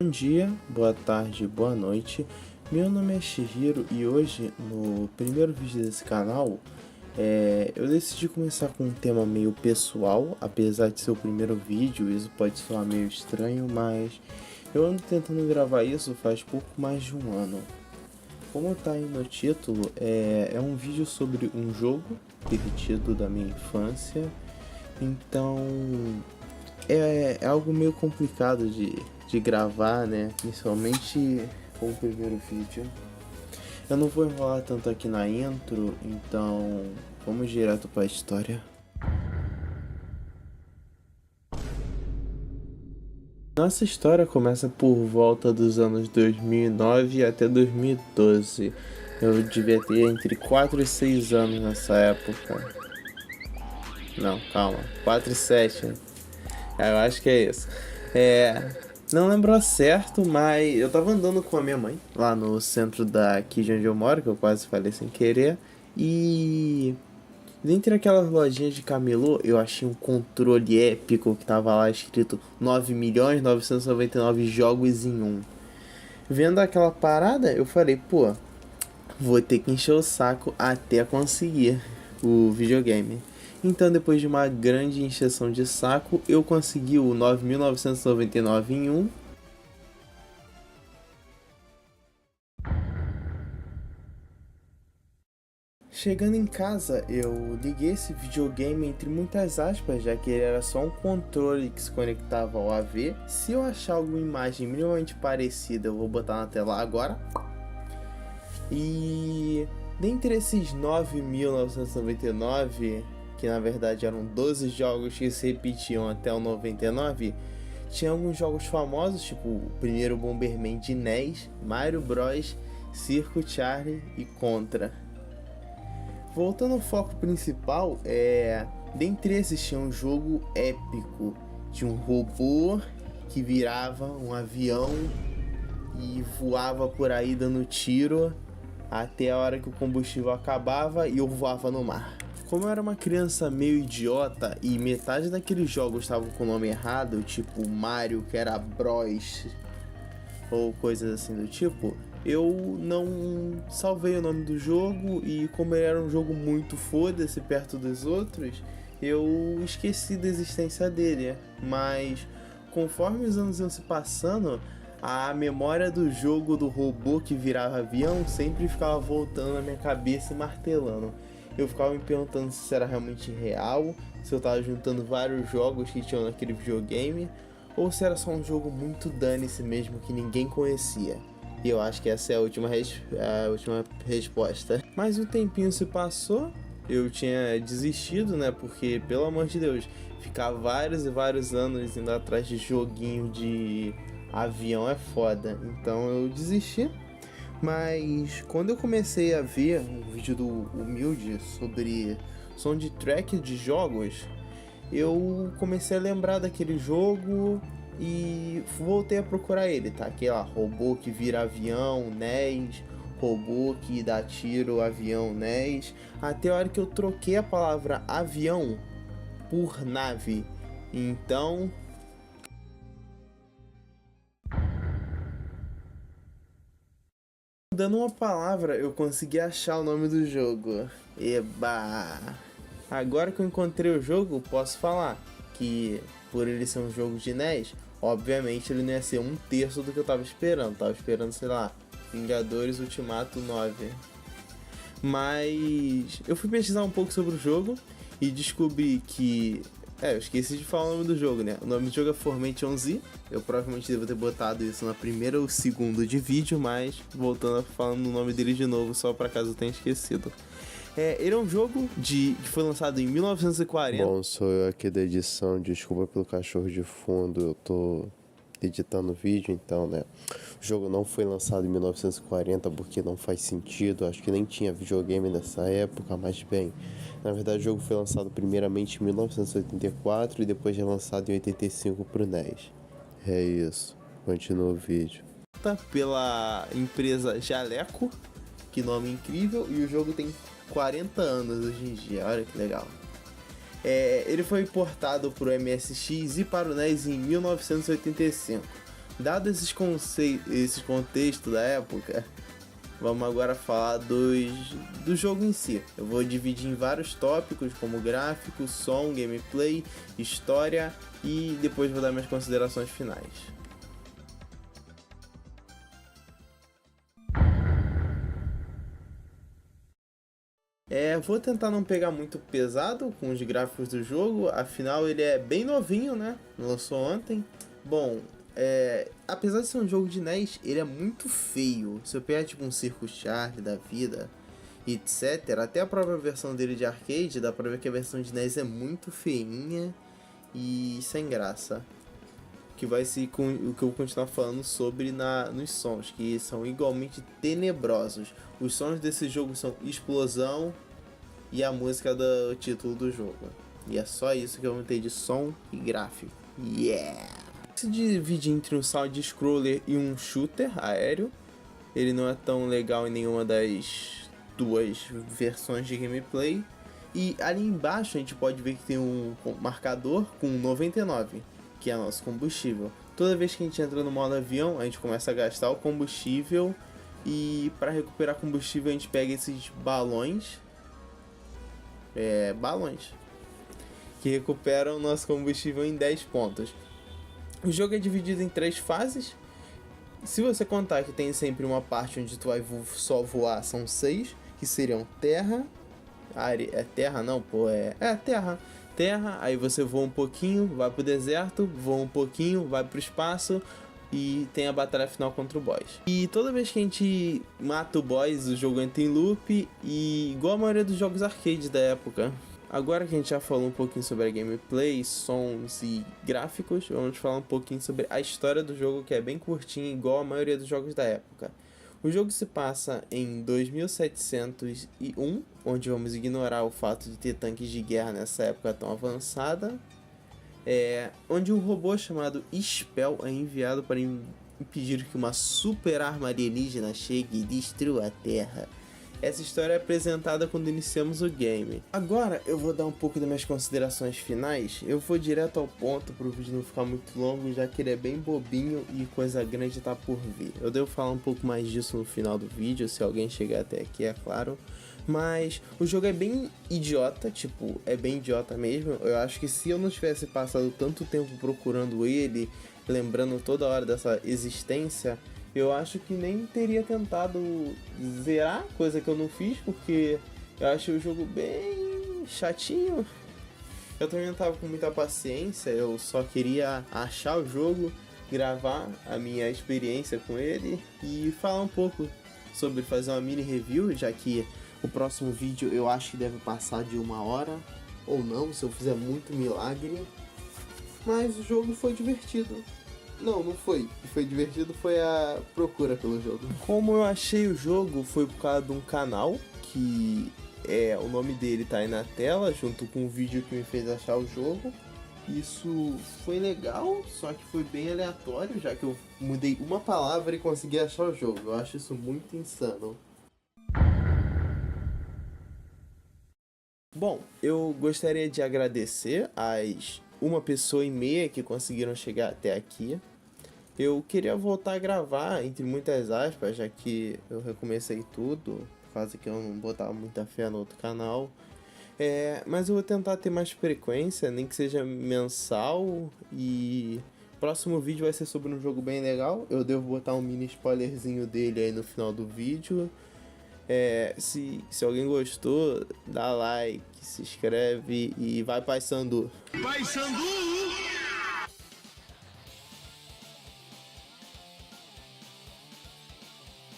Bom dia, boa tarde, boa noite. Meu nome é Shihiro e hoje, no primeiro vídeo desse canal, eu decidi começar com um tema meio pessoal. Apesar de ser o primeiro vídeo, isso pode soar meio estranho, mas eu ando tentando gravar isso faz pouco mais de um ano. Como tá aí no título, é um vídeo sobre um jogo perdido da minha infância. Então é algo meio complicado de gravar, né? Principalmente com o primeiro vídeo. Eu não vou enrolar tanto aqui na intro, então vamos direto para a história. Nossa história começa por volta dos anos 2009 até 2012. Eu devia ter entre 4 e 6 anos nessa época. Não, calma, 4 e 7. Eu acho que é isso. Não lembro ao certo, mas eu tava andando com a minha mãe lá no centro daqui de onde eu moro, que eu quase falei sem querer. E dentre aquelas lojinhas de camelô, eu achei um controle épico que tava lá escrito 9.999 jogos em um. Vendo aquela parada, eu falei, pô, vou ter que encher o saco até conseguir o videogame. Então, depois de uma grande encheção de saco, eu consegui o 9.999 em um. Chegando em casa, eu liguei esse videogame entre muitas aspas, já que ele era só um controle que se conectava ao AV. Se eu achar alguma imagem minimamente parecida, eu vou botar na tela agora. E dentre esses 9.999, que na verdade eram 12 jogos que se repetiam até o 99, tinha alguns jogos famosos, tipo o primeiro Bomberman de NES, Mario Bros, Circo Charlie e Contra. Voltando ao foco principal, dentre esses tinha um jogo épico de um robô que virava um avião e voava por aí dando tiro até a hora que o combustível acabava e eu voava no mar. Como eu era uma criança meio idiota e metade daqueles jogos estavam com o nome errado, tipo Mario, que era Bros, ou coisas assim do tipo, eu não salvei o nome do jogo e como ele era um jogo muito foda-se perto dos outros, eu esqueci da existência dele. Mas conforme os anos iam se passando, a memória do jogo do robô que virava avião sempre ficava voltando na minha cabeça e martelando. Eu ficava me perguntando se isso era realmente real, se eu tava juntando vários jogos que tinham naquele videogame, ou se era só um jogo muito dane-se mesmo que ninguém conhecia. E eu acho que essa é a última resposta. Mas um tempinho se passou, eu tinha desistido, né? Porque, pelo amor de Deus, ficar vários e vários anos indo atrás de joguinho de avião é foda. Então eu desisti. Mas quando eu comecei a ver um vídeo do Humilde sobre soundtrack de jogos, eu comecei a lembrar daquele jogo e voltei a procurar ele, tá? Aquele lá, robô que vira avião, NES, robô que dá tiro, avião, NES. Até a hora que eu troquei a palavra avião por nave. Então, dando uma palavra, eu consegui achar o nome do jogo. Eba! Agora que eu encontrei o jogo, posso falar que, por ele ser um jogo de NES, obviamente ele não ia ser um terço do que eu tava esperando. Tava esperando, sei lá, Vingadores Ultimato 9. Mas eu fui pesquisar um pouco sobre o jogo e descobri que... eu esqueci de falar o nome do jogo, né? O nome do jogo é Formation Z. Eu provavelmente devo ter botado isso na primeira ou segundo de vídeo, mas voltando a falando o nome dele de novo, só pra caso eu tenha esquecido. Ele é um jogo que foi lançado em 1940. Bom, sou eu aqui da edição, desculpa pelo cachorro de fundo, eu tô editando o vídeo, então, né? O jogo não foi lançado em 1940 porque não faz sentido, acho que nem tinha videogame nessa época, mas bem, na verdade o jogo foi lançado primeiramente em 1984 e depois relançado em 85 pro NES. É isso, continua o vídeo. Pela empresa Jaleco, que nome incrível, e o jogo tem 40 anos hoje em dia, olha que legal. Ele foi portado para o MSX e para o NES em 1985. Dado esses contextos da época, vamos agora falar do jogo em si. Eu vou dividir em vários tópicos, como gráfico, som, gameplay, história, e depois vou dar minhas considerações finais. Vou tentar não pegar muito pesado com os gráficos do jogo, afinal ele é bem novinho, né? Lançou ontem. Bom, apesar de ser um jogo de NES, ele é muito feio. Se eu pegar tipo um Circus Charlie da vida, etc., até a própria versão dele de arcade, dá pra ver que a versão de NES é muito feinha e sem graça. Que vai ser o que eu vou continuar falando sobre nos sons, que são igualmente tenebrosos. Os sons desse jogo são explosão e a música do título do jogo. E é só isso que eu vou ter de som e gráfico. Yeah! Se divide entre um side-scroller e um shooter aéreo. Ele não é tão legal em nenhuma das duas versões de gameplay. E ali embaixo a gente pode ver que tem um marcador com 99, que é nosso combustível. Toda vez que a gente entra no modo avião, a gente começa a gastar o combustível. E para recuperar combustível a gente pega esses balões. Que recuperam o nosso combustível em 10 pontos. O jogo é dividido em 3 fases. Se você contar que tem sempre uma parte onde tu vai só voar, são 6, que seriam terra. Terra não, terra. Terra, aí você voa um pouquinho, vai pro deserto, voa um pouquinho, vai pro espaço e tem a batalha final contra o boss. E toda vez que a gente mata o boss, o jogo entra em loop, e igual a maioria dos jogos arcade da época. Agora que a gente já falou um pouquinho sobre a gameplay, sons e gráficos, vamos falar um pouquinho sobre a história do jogo, que é bem curtinha, igual a maioria dos jogos da época. O jogo se passa em 2701, onde vamos ignorar o fato de ter tanques de guerra nessa época tão avançada, onde um robô chamado Spell é enviado para impedir que uma super arma alienígena chegue e destrua a Terra. Essa história é apresentada quando iniciamos o game. Agora eu vou dar um pouco das minhas considerações finais. Eu vou direto ao ponto para o vídeo não ficar muito longo, já que ele é bem bobinho e coisa grande tá por vir. Eu devo falar um pouco mais disso no final do vídeo, se alguém chegar até aqui, é claro. Mas o jogo é bem idiota, é bem idiota mesmo. Eu acho que se eu não tivesse passado tanto tempo procurando ele, lembrando toda hora dessa existência, eu acho que nem teria tentado zerar, coisa que eu não fiz, porque eu achei o jogo bem chatinho. Eu também não tava com muita paciência, eu só queria achar o jogo, gravar a minha experiência com ele e falar um pouco sobre fazer uma mini review, já que o próximo vídeo eu acho que deve passar de 1 hora, ou não, se eu fizer muito milagre. Mas o jogo foi divertido. Não foi. O que foi divertido foi a procura pelo jogo. Como eu achei o jogo foi por causa de um canal que o nome dele tá aí na tela, junto com o vídeo que me fez achar o jogo. Isso foi legal, só que foi bem aleatório, já que eu mudei uma palavra e consegui achar o jogo. Eu acho isso muito insano. Bom, eu gostaria de agradecer às 1,5 pessoa que conseguiram chegar até aqui. Eu queria voltar a gravar, entre muitas aspas, já que eu recomecei tudo, por causa que eu não botava muita fé no outro canal. Mas eu vou tentar ter mais frequência, nem que seja mensal, e o próximo vídeo vai ser sobre um jogo bem legal. Eu devo botar um mini spoilerzinho dele aí no final do vídeo. Se alguém gostou, dá like, se inscreve e vai Pai Sandu! Pai Sandu!